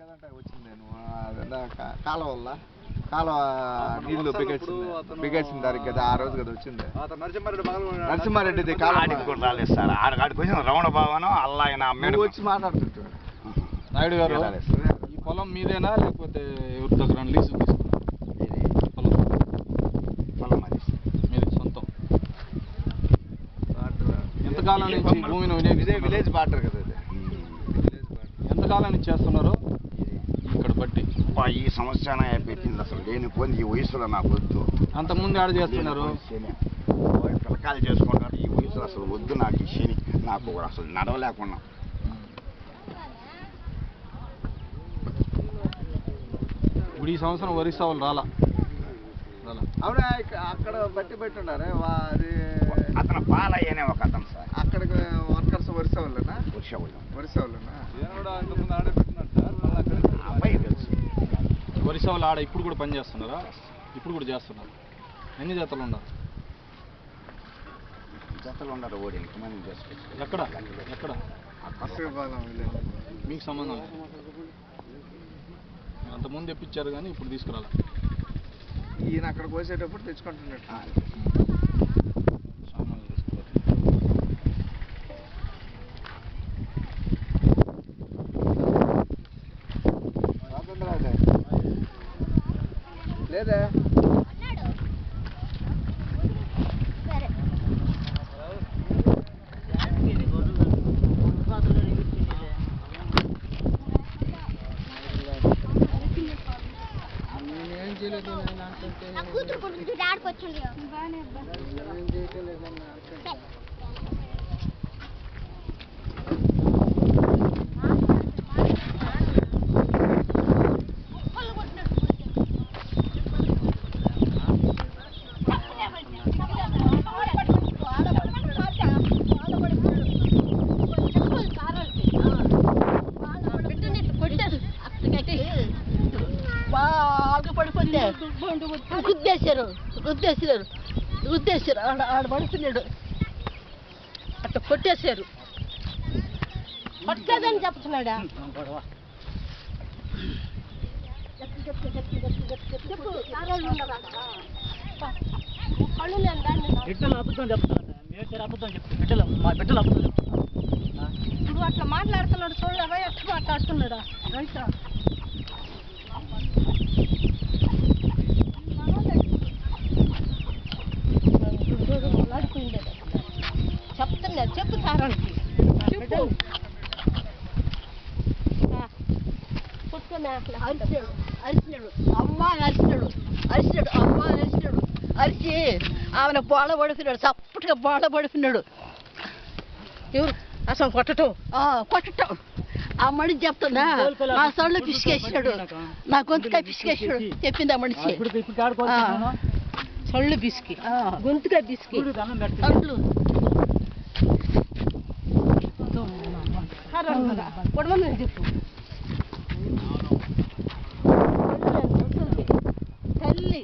వచ్చింది కాలువ వల్ల కాలువ నీళ్లు బిగేసింది దానికి కదా ఆ రోజు కదా వచ్చింది నరసింహారెడ్డి కాలువ రాలేదు సార్. ఆడికి వచ్చిన రమణ భవనం అల్లా ఆయన వచ్చి మాట్లాడుతుంటాడు. నాయుడు గారు ఈ పొలం మీదేనా లేకపోతే ఎవరి దగ్గర లీజు తీసుకున్నారు? పొలం అది మీది సొంతం. ఎంతకాలం నుంచి భూమిని విలేజ్ బార్డర్ కదా ఇది. ఎంతకాలం నుంచి చేస్తున్నారు ఇక్కడ బట్టి? ఈ సంవత్సరం పెట్టింది అసలు లేనిపోయింది ఈ వయసులో నాకు వద్దు. అంతకుముందు ఆడ చేస్తున్నారు పిల్లకాయలు చేసుకుంటారు. ఈ వయసులో అసలు వద్దు నాకు ఈ శని. నాకు అసలు నడవలేకున్నా. ఇప్పుడు ఈ సంవత్సరం వరి సాగులు రాలా? అవునా? అక్కడ బట్టి పెట్టున్నారే అది అతను పాలయ్యనే ఒక అతను సార్. అక్కడికి వర్కర్స్ వరిసే వాళ్ళనా? వరిసే వాళ్ళనా? అబ్బాయి తెలుసు. వరి సాగులు ఆడ ఇప్పుడు కూడా పని చేస్తున్నారా? ఇప్పుడు కూడా చేస్తున్నారు. ఎన్ని జతలు ఉన్నారు? జతలు ఉన్నారు. ఓడి ఎంతమంది చేసుకోవచ్చు. ఎక్కడ ఎక్కడ మీకు సంబంధం లేదు. అంతకుముందు తెప్పించారు కానీ ఇప్పుడు తీసుకురాలి. ఈయన అక్కడికి పోసేటప్పుడు తెచ్చుకుంటున్నట్టు. లేదా గుద్దేశారు ఆడ పడుతున్నాడు. అట్లా కొట్టేశారు. పట్టదని చెప్తున్నాడా? బిడ్డలు అబద్ధం చెప్తాను. అబద్ధం చెప్తాను. బిడ్డలు మా బిడ్డలు అబద్ధం చెప్తాను. నువ్వు అట్లా మాట్లాడుతున్నాడు చూడవా? ఎట్లా మాట్లాడుతున్నాడా? రైతా చెప్తున్నా. చెప్పు సారానికి చెప్పు. కొట్టుకున్నా అరిచాడు. అరిచినాడు. అమ్మ అరిచినాడు. అరిచినాడు. అమ్మ అరిచినాడు. అరిచి ఆమెను బోళ పడుకున్నాడు. చప్పటిగా బోళ పడుకున్నాడు. ఎవరు అసలు కొట్టటం ఆ మనిషి చెప్తున్నా. నా సొళ్ళు పిసికేసినాడు. నా గొంతుకాయ పిసికేసినాడు చెప్పింది ఆ మనిషి. సొళ్ళు పిసికి గొంతుకాయ పిసికి సొళ్ళు పొడవని చెప్పు. తల్లి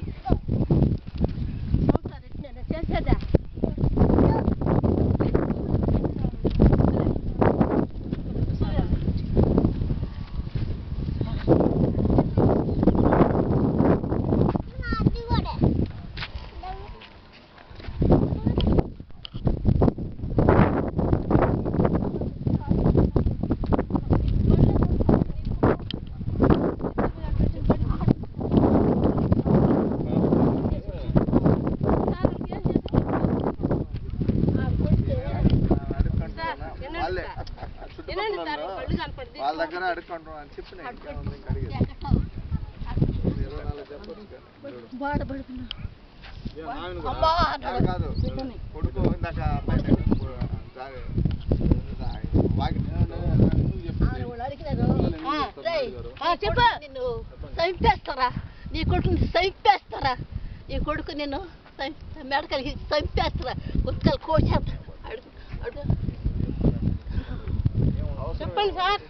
చేసేదా? వాళ్ళ దగ్గర అడుక్కుంటాం అని చెప్పిన కాదు కొడుకు ఇందాక చెప్పు. నిన్ను చంపేస్తారా? నీ కొడుకుని చంపేస్తారా? నీ కొడుకు నిన్ను మెడకలికి చంపేస్తారా? గుర్తుకలు కోసేస్తా. చెప్పండి సార్.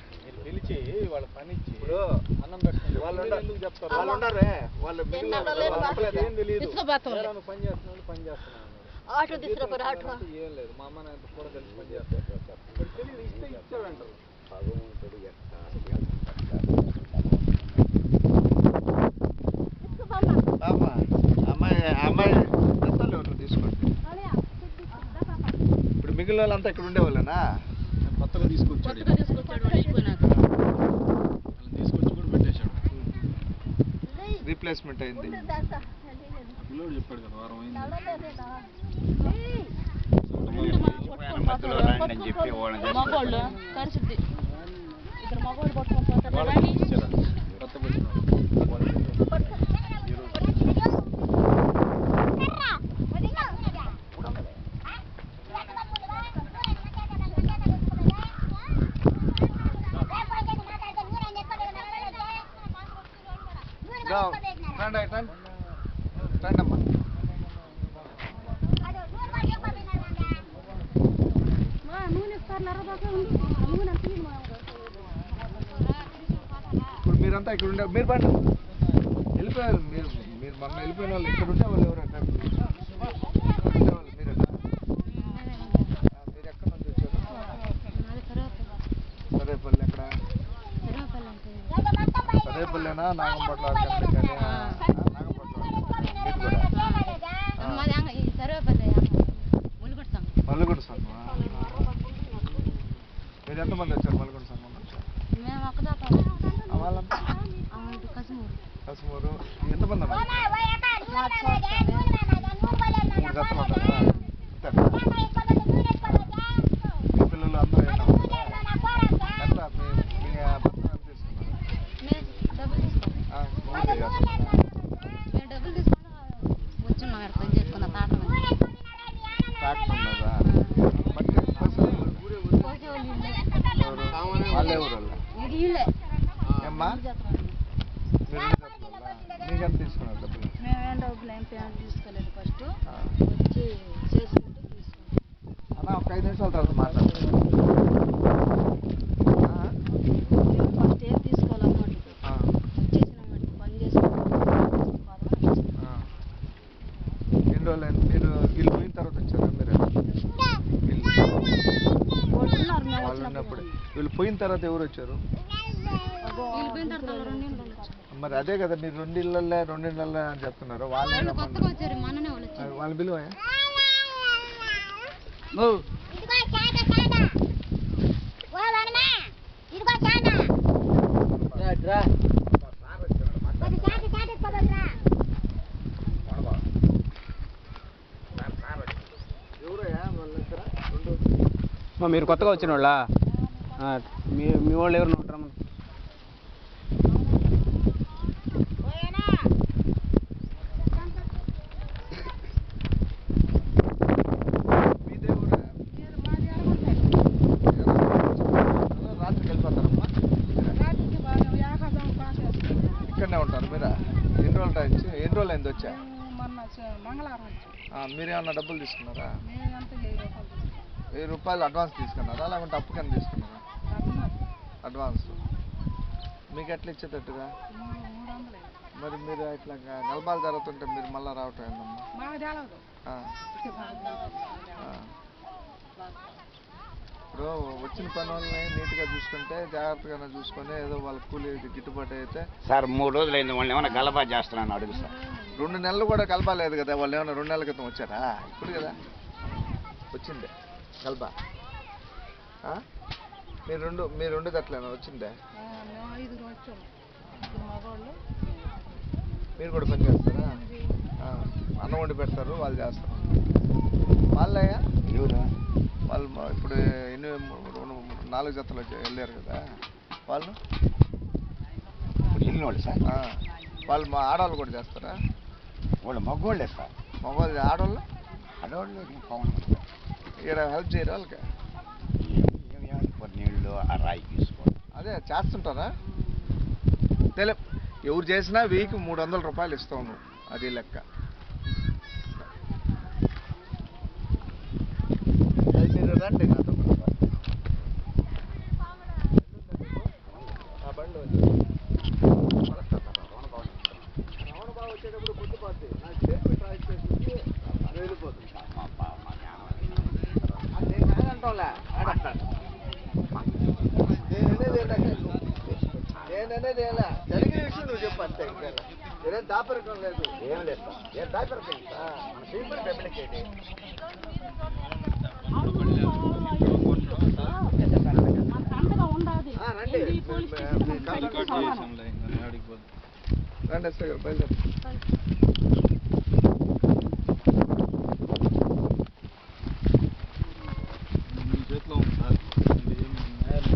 పిలిచి వాళ్ళ పని ఇచ్చి అన్నం పెట్టండి. వాళ్ళు చెప్తారు. వాళ్ళు ఉండరే. వాళ్ళు పని చేస్తున్నాడు పని చేస్తున్నాను. ఆటో తీసుకురా. ఆటో ఏం లేదు. మా అమ్మ నాయన కూడా కలిసి పని చేస్తారు. తెలియదు. ఇస్తే ఇచ్చాడంటారు. మిగిలిన వాళ్ళంతా ఇక్కడ ఉండేవాళ్ళనా? కొత్తగా తీసుకొచ్చాడు కొత్తగా తీసుకొచ్చాడు వాడు అయిపోయినాక. వాళ్ళని తీసుకొచ్చి కూడా పెట్టేశాడు. రీప్లేస్మెంట్ అయింది. పిల్లోడు చెప్పాడు కదా వారం అయింది. మధ్యలో రండి అని చెప్పి వాళ్ళని మగవాళ్ళు కలిసిద్ది. ఇద్దరు మగవాళ్ళు పట్టుకొని పోతారు. వాళ్ళకి ఇచ్చారా? కొత్త పెట్టినాడు. రండి అమ్మా. ఇప్పుడు మీరంతా ఇక్కడ ఉండే మీరు పండి వెళ్ళిపోయారు. మీరు మొన్న వెళ్ళిపోయిన వాళ్ళు ఇక్కడ ఉండేవాళ్ళు ఎవరంటే ఉండేవాళ్ళు మీరేనా? మీరు ఎక్కడి నుంచి వచ్చారు? సరేపల్లి ఎక్కడ? సరేపల్లినా నాగంపట్ల మల్లుగుడి సంఘం. మీరు ఎంతమంది వచ్చారు మల్లుగుడి సంఘం నుంచి? వాళ్ళంతా కసుమూరు. ఎంతమంది అన్నారు? 3 జతలు ఉంటారా? మీ పిల్లలు అందరూ ఎంత మీ భర్త ఎంత తీసుకున్నారు? ట్రాక్టర్ ఉన్నదా? వాళ్ళే ఊరు ఏమ్మా? మీకు ఎంత తీసుకున్నారు డబ్బులు? మేమేం డబ్బులు ఏం తీసుకోలేదు. ఫస్ట్ వచ్చి చేసుకుంటూ తీసుకున్నాం. అన్న ఒక 5 నిమిషాల తర్వాత మాట్లాడుతున్నాను. ఫస్ట్ ఏం తీసుకోవాలన్నమాట. వచ్చేసినాం పని చేసుకుంటాం. ఎన్ని రోజులు మీరు ఇల్లు పోయిన తర్వాత వచ్చారా? మీరు వాళ్ళు ఉన్నప్పుడు వీళ్ళు పోయిన తర్వాత ఎవరు వచ్చారు? మరి అదే కదా మీరు 2 ఇళ్ళల్లో అని చెప్తున్నారు. వాళ్ళ బిలువ మీరు కొత్తగా వచ్చిన వాళ్ళ మీ వాళ్ళు ఎవరు ఉంటారా? రాత్రికి వెళ్ళిపోతారమ్మా? ఇక్కడనే ఉంటారు మీరా? ఎన్ని రోజులు అయింది వచ్చా? మీరేమన్నా డబ్బులు తీసుకున్నారా? 1000 రూపాయలు అడ్వాన్స్ తీసుకున్నారా లేకుంటే అప్పు కింద తీసుకున్నారా? అడ్వాన్స్. మీకు ఎట్లా ఇచ్చేటట్టుగా? మరి మీరు ఇట్లా గల్బాలు జరుగుతుంటే మీరు మళ్ళీ రావటం ఏందమ్మా? ఇప్పుడు వచ్చిన పని వాళ్ళని నీట్గా చూసుకుంటే జాగ్రత్తగానే చూసుకొని ఏదో వాళ్ళ కూలి గిట్టుబాటు అయితే. సార్ 3 రోజులు అయింది. వాళ్ళని ఏమైనా గలబా చేస్తున్నాను అడుగు సార్. 2 నెలలు కూడా కలపాలేదు కదా వాళ్ళు. ఏమైనా 2 నెలల క్రితం వచ్చారా? ఇప్పుడు కదా వచ్చిందే కలపా. మీరు 2 గట్లేనా వచ్చిందే? మీరు కూడా పని చేస్తారా? అన్నం వండి పెడతారు వాళ్ళు చేస్తారు. వాళ్ళయ్యా వాళ్ళు ఇప్పుడు 4 జతలు వెళ్ళారు కదా వాళ్ళు వెళ్ళినోళ్ళు సార్. వాళ్ళు మా ఆడవాళ్ళు కూడా చేస్తారా? వాళ్ళు మగవాళ్ళే సార్. మగవాళ్ళు ఆడవాళ్ళు పవన్ ఇక్కడ హెల్ప్ చేయరు వాళ్ళకి? నీళ్ళు ఆ రాయి తీసుకోండి. అదే చేస్తుంటారా? ఎవరు చేసినా వెయ్యికి 300 రూపాయలు ఇస్తావు నువ్వు. అది లెక్క. మీరు రండి నాతో. బండి రమణబాబు వచ్చేటప్పుడు గుర్తుపట్టి నాకు సేఫ్టీ ట్రాక్ చేసి వెళ్ళిపోతుంది. నేననేది ఎలా జరిగిన విషయం నువ్వు చెప్పు అంతే. ఇంకా నేనేం దాపరికం లేదు. ఏం లేదు సార్. ఏం దాపరికం మన సీపర్ డబ్బులకేంటి రండి ఎస్ఐ గారు బయలుదేరి. మీ చేతిలో ఉంది సార్. ఇది ఏమి న్యాయాలు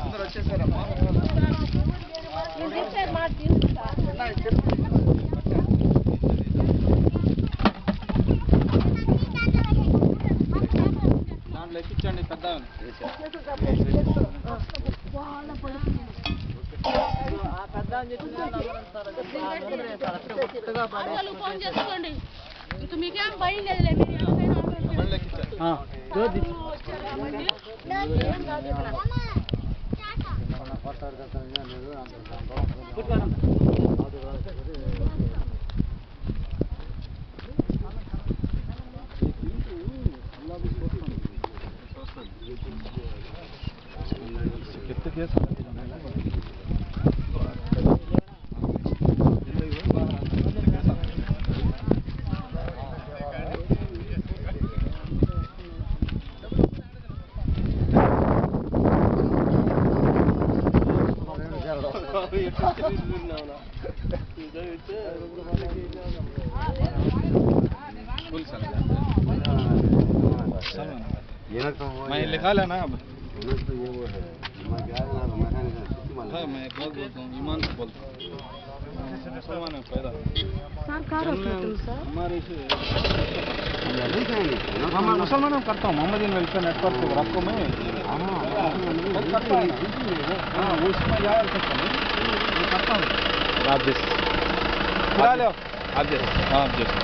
అందరూ వచ్చేసారమ్మా. దాంట్లో ఎక్కించండి పెద్ద ఫోన్ చేసుకోండి ఇంక మీకేం భయం లేదులే మళ్ళీ ఎక్కించండి. ఎత్తు కేసు मैं लिखा लेना अब हाँ मैं गलत बोलता हूँ ईमान से बोलता हूँ मुसलमान है पैदा हमारे से हम मुसलमान करता हूँ मोहम्मद वेलफेयर नेटवर्क रखो मैं करता हूँ हाँ उसमें जा सकता हूँ करता हूँ आप जैसे आप जैसे